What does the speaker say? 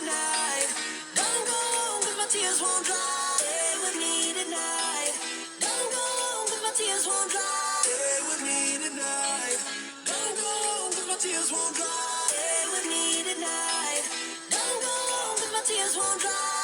tonight. Don't go home 'cause my tears won't dry. Stay with me tonight. Don't go home 'cause my tears won't dry. Stay with me tonight. Don't go home 'cause my tears won't dry. Stay with me tonight. Don't go home 'cause my tears won't dry.